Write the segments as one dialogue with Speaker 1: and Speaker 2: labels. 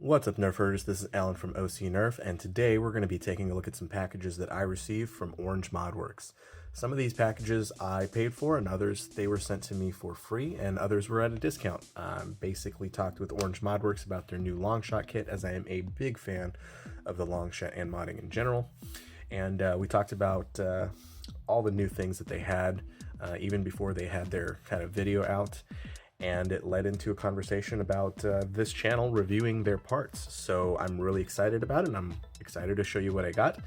Speaker 1: What's up, Nerfers? This is Alan from OC Nerf, and today we're going to be taking a look at some packages that I received from Orange ModWorks. Some of these packages I paid for, and others they were sent to me for free, and others were at a discount. Basically talked with Orange ModWorks about their new Longshot kit, as I am a big fan of the Longshot and modding in general. And we talked about all the new things that they had, even before they had their kind of video out. And it led into a conversation about this channel reviewing their parts. So I'm really excited about it, and I'm excited to show you what I got.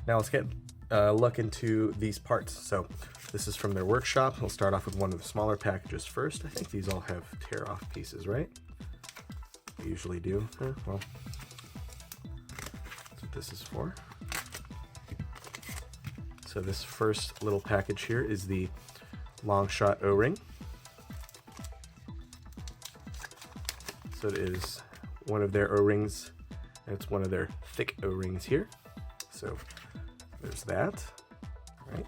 Speaker 1: Now let's get a look into these parts. So this is from their workshop. We'll start off with one of the smaller packages first. I think these all have tear-off pieces, right? They usually do. Well, that's what this is for. So this first little package here is the Longshot O-ring. So it is one of their O-rings, and it's one of their thick O-rings here. So there's that. Right.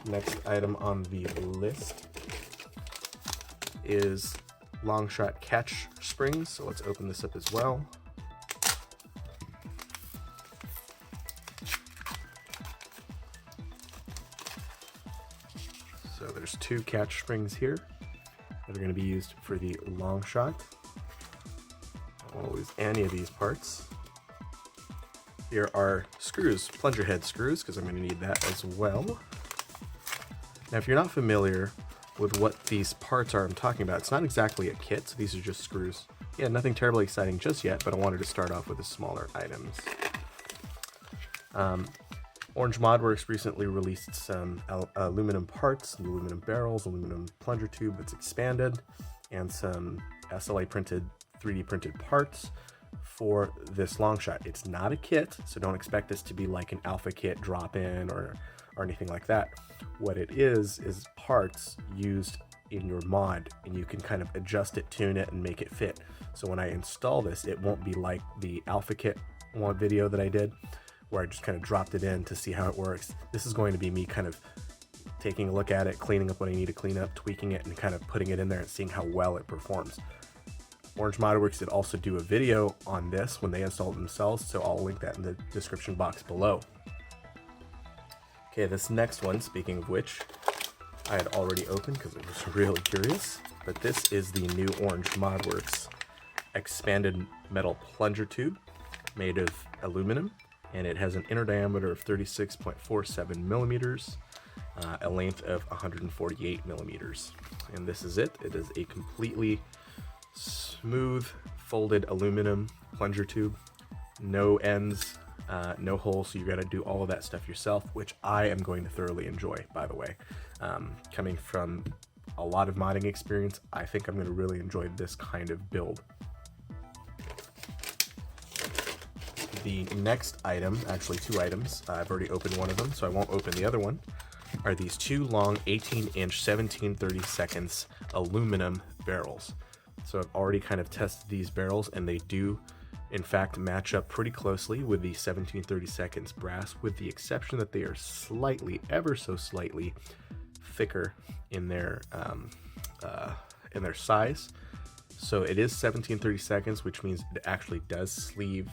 Speaker 1: Next item on the list is Longshot catch springs. So let's open this up as well. So there's two catch springs here that are going to be used for the Longshot. I won't lose any of these parts. Here are screws, Plunger Head screws, because I'm going to need that as well. Now, if you're not familiar with what these parts are I'm talking about, it's not exactly a kit, so these are just screws. Yeah, nothing terribly exciting just yet, but I wanted to start off with the smaller items. Orange ModWorks recently released some aluminum parts, aluminum barrels, aluminum plunger tube that's expanded, and some SLA printed, 3D printed parts for this Longshot. It's not a kit, so don't expect this to be like an alpha kit drop-in or anything like that. What it is parts used in your mod, and you can kind of adjust it, tune it, and make it fit. So when I install this, it won't be like the alpha kit one video that I did, where I just kind of dropped it in to see how it works. This is going to be me kind of taking a look at it, cleaning up what I need to clean up, tweaking it, and kind of putting it in there and seeing how well it performs. Orange ModWorks did also do a video on this when they installed it themselves, so I'll link that in the description box below. Okay, this next one, speaking of which, I had already opened because I was really curious, but this is the new Orange ModWorks expanded metal plunger tube made of aluminum. And it has an inner diameter of 36.47 millimeters, a length of 148 millimeters. And this is it. It is a completely smooth folded aluminum plunger tube. No ends, no holes, so you got to do all of that stuff yourself, which I am going to thoroughly enjoy, by the way. Coming from a lot of modding experience, I think I'm going to really enjoy this kind of build. The next item, actually two items, I've already opened one of them, so I won't open the other one, are these two long 18-inch 17/32 aluminum barrels. So I've already kind of tested these barrels, and they do, in fact, match up pretty closely with the 17/32 brass, with the exception that they are slightly, ever so slightly, thicker in their size. So it is 17/32, which means it actually does sleeve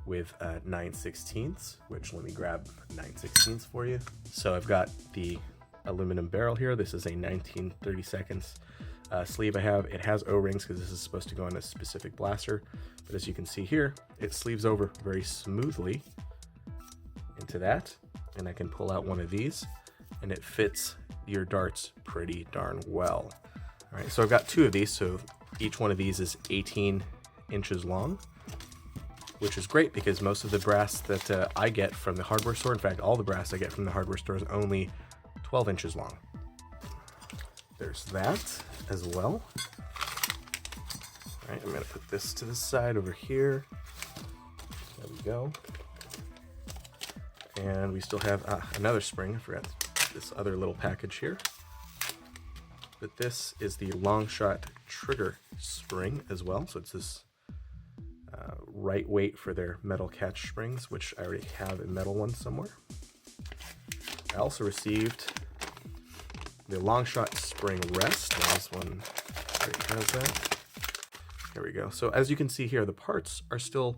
Speaker 1: with 9/16, which let me grab 9/16 for you. So I've got the aluminum barrel here. This is a 19/32 sleeve I have. It has O-rings because this is supposed to go in a specific blaster, but as you can see here, it sleeves over very smoothly into that, and I can pull out one of these, and it fits your darts pretty darn well. All right, so I've got two of these, so each one of these is 18 inches long, which is great because most of the brass that I get from the hardware store, in fact, all the brass I get from the hardware store is only 12 inches long. There's that as well. All right, I'm gonna put this to the side over here. There we go. And we still have another spring. I forgot this other little package here. But this is the Longshot trigger spring as well. So it's this right weight for their metal catch springs, which I already have a metal one somewhere. I also received the Longshot spring rest. Now this one already has that. There we go. So as you can see here, the parts are still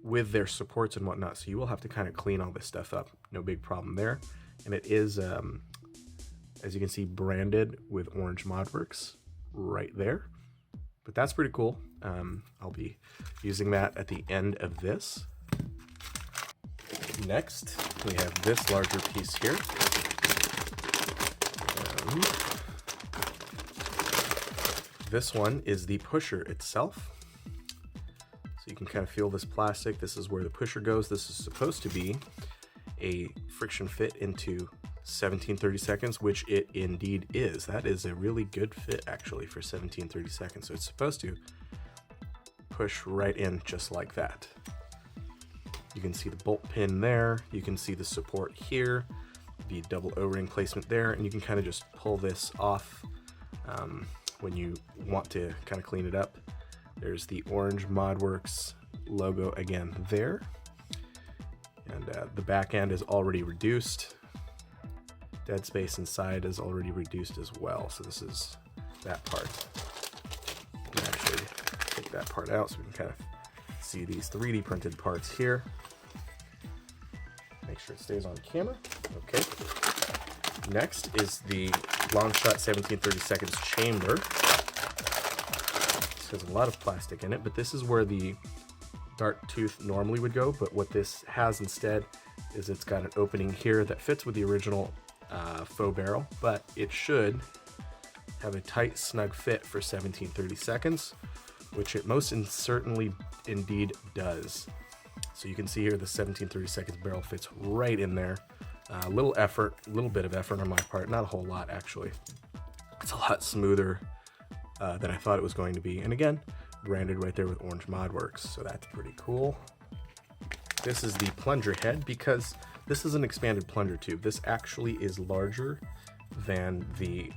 Speaker 1: with their supports and whatnot, so you will have to kind of clean all this stuff up. No big problem there. And it is, as you can see, branded with Orange ModWorks right there. But that's pretty cool. I'll be using that at the end of this. Next, we have this larger piece here. This one is the pusher itself. So you can kind of feel this plastic. This is where the pusher goes. This is supposed to be a friction fit into 17-30 seconds, which it indeed is. That is a really good fit actually for 17-30 seconds. So it's supposed to push right in just like that. You can see the bolt pin there. You can see the support here, the double O-ring placement there, and you can kind of just pull this off when you want to kind of clean it up. There's the Orange ModWorks logo again there. And the back end is already reduced. Dead space inside is already reduced as well. So this is that part. You can actually take that part out so we can kind of see these 3D printed parts here. Make sure it stays on camera. Okay. Next is the Longshot 17-30 seconds chamber. This has a lot of plastic in it, but this is where the dart tooth normally would go, but what this has instead is it's got an opening here that fits with the original faux barrel, but it should have a tight, snug fit for 17-30 seconds, which it most certainly indeed does. So you can see here the 17-30 seconds barrel fits right in there. A little bit of effort on my part, not a whole lot actually. It's a lot smoother than I thought it was going to be, and again, branded right there with Orange ModWorks, so that's pretty cool. This is the plunger head, because this is an expanded plunger tube. This actually is larger than the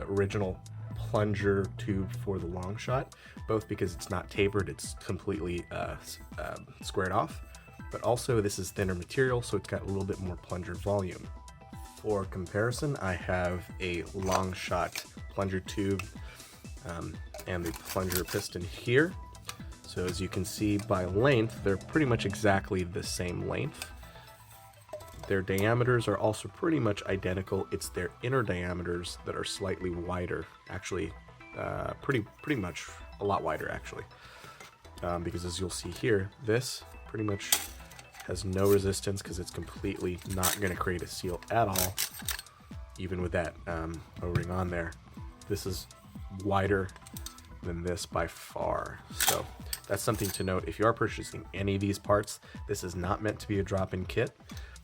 Speaker 1: original plunger tube for the Longshot, both because it's not tapered, it's completely squared off, but also this is thinner material, so it's got a little bit more plunger volume. For comparison, I have a Longshot plunger tube and the plunger piston here. So as you can see by length, they're pretty much exactly the same length. Their diameters are also pretty much identical. It's their inner diameters that are slightly wider, actually pretty much a lot wider actually, because as you'll see here, this pretty much has no resistance because it's completely not going to create a seal at all, even with that O-ring on there. This is wider than this by far, so that's something to note. If you are purchasing any of these parts, this is not meant to be a drop-in kit.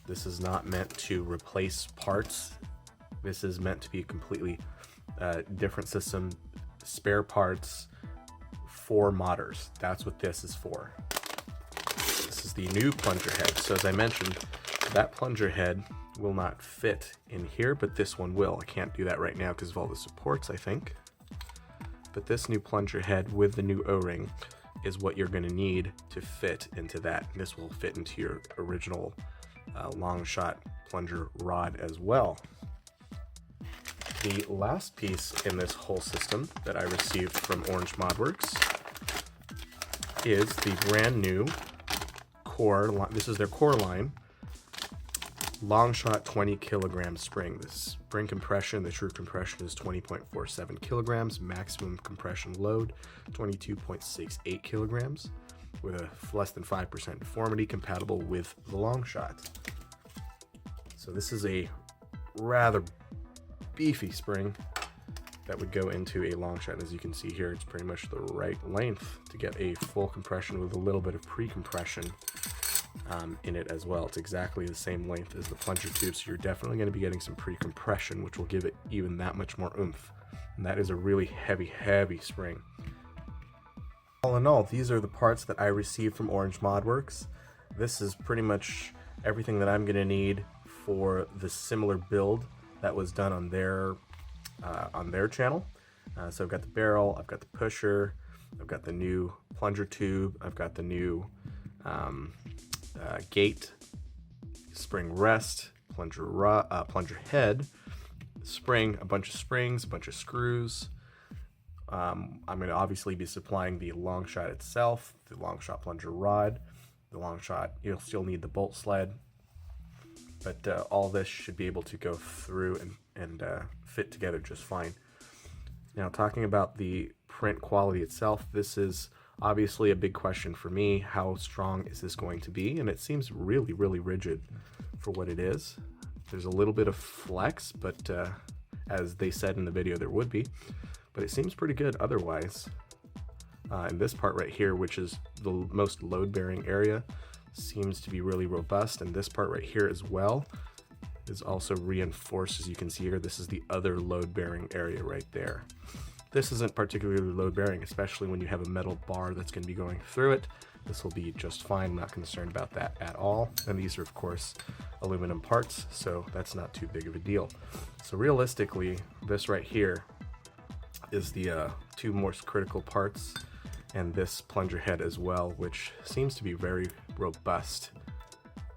Speaker 1: This is not meant to replace parts. This is meant to be a completely different system, spare parts for modders. That's what this is for. This is the new plunger head. So as I mentioned, that plunger head will not fit in here, but this one will. I can't do that right now because of all the supports, I think. But this new plunger head with the new O-ring is what you're going to need to fit into that. This will fit into your original Longshot plunger rod as well. The last piece in this whole system that I received from Orange ModWorks is the brand new core line. This is their core line, Longshot 20 kilogram spring. The spring compression, the true compression is 20.47 kilograms, maximum compression load 22.68 kilograms, with a less than 5% deformity, compatible with the Longshot. So this is a rather beefy spring that would go into a Longshot, and as you can see here, it's pretty much the right length to get a full compression with a little bit of pre-compression in it as well. It's exactly the same length as the plunger tube, so you're definitely going to be getting some pre-compression, which will give it even that much more oomph. And that is a really heavy spring. All in all, these are the parts that I received from Orange ModWorks. This is pretty much everything that I'm going to need for the similar build that was done on their channel. So I've got the barrel, I've got the pusher, I've got the new plunger tube, I've got the new gate, spring rest, plunger head, spring, a bunch of springs, a bunch of screws, I'm going to obviously be supplying the Longshot itself, the Longshot plunger rod, the Longshot. You'll still need the bolt sled, but all this should be able to go through and fit together just fine. Now, talking about the print quality itself, this is obviously a big question for me. How strong is this going to be? And it seems really, really rigid for what it is. There's a little bit of flex, but as they said in the video, there would be. But it seems pretty good otherwise. And this part right here, which is the most load-bearing area, seems to be really robust. And this part right here as well is also reinforced. As you can see here, this is the other load-bearing area right there. This isn't particularly load-bearing, especially when you have a metal bar that's going to be going through it. This will be just fine. I'm not concerned about that at all. And these are, of course, aluminum parts, so that's not too big of a deal. So realistically, this right here is the two most critical parts, and this plunger head as well, which seems to be very robust.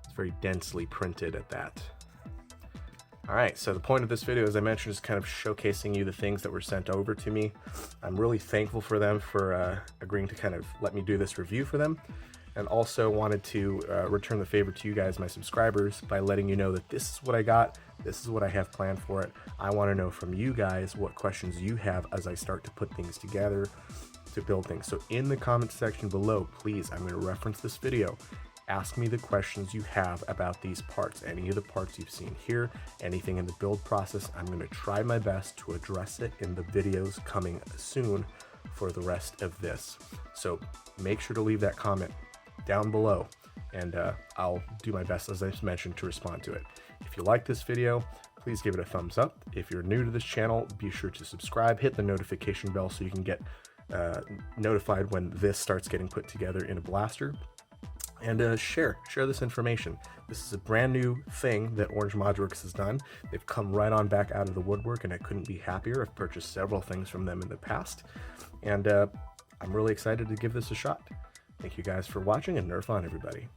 Speaker 1: It's very densely printed at that. Alright, so the point of this video, as I mentioned, is kind of showcasing you the things that were sent over to me. I'm really thankful for them for agreeing to kind of let me do this review for them, and also wanted to return the favor to you guys, my subscribers, by letting you know that this is what I got, this is what I have planned for it. I want to know from you guys what questions you have as I start to put things together to build things. So in the comment section below, please, I'm going to reference this video. Ask me the questions you have about these parts, any of the parts you've seen here, anything in the build process. I'm going to try my best to address it in the videos coming soon for the rest of this. So make sure to leave that comment down below, and I'll do my best, as I mentioned, to respond to it. If you like this video, please give it a thumbs up. If you're new to this channel, be sure to subscribe, hit the notification bell so you can get notified when this starts getting put together in a blaster. And share this information. This is a brand new thing that Orange ModWorks has done. They've come right on back out of the woodwork, and I couldn't be happier. I've purchased several things from them in the past, and I'm really excited to give this a shot. Thank you guys for watching, and Nerf on, everybody.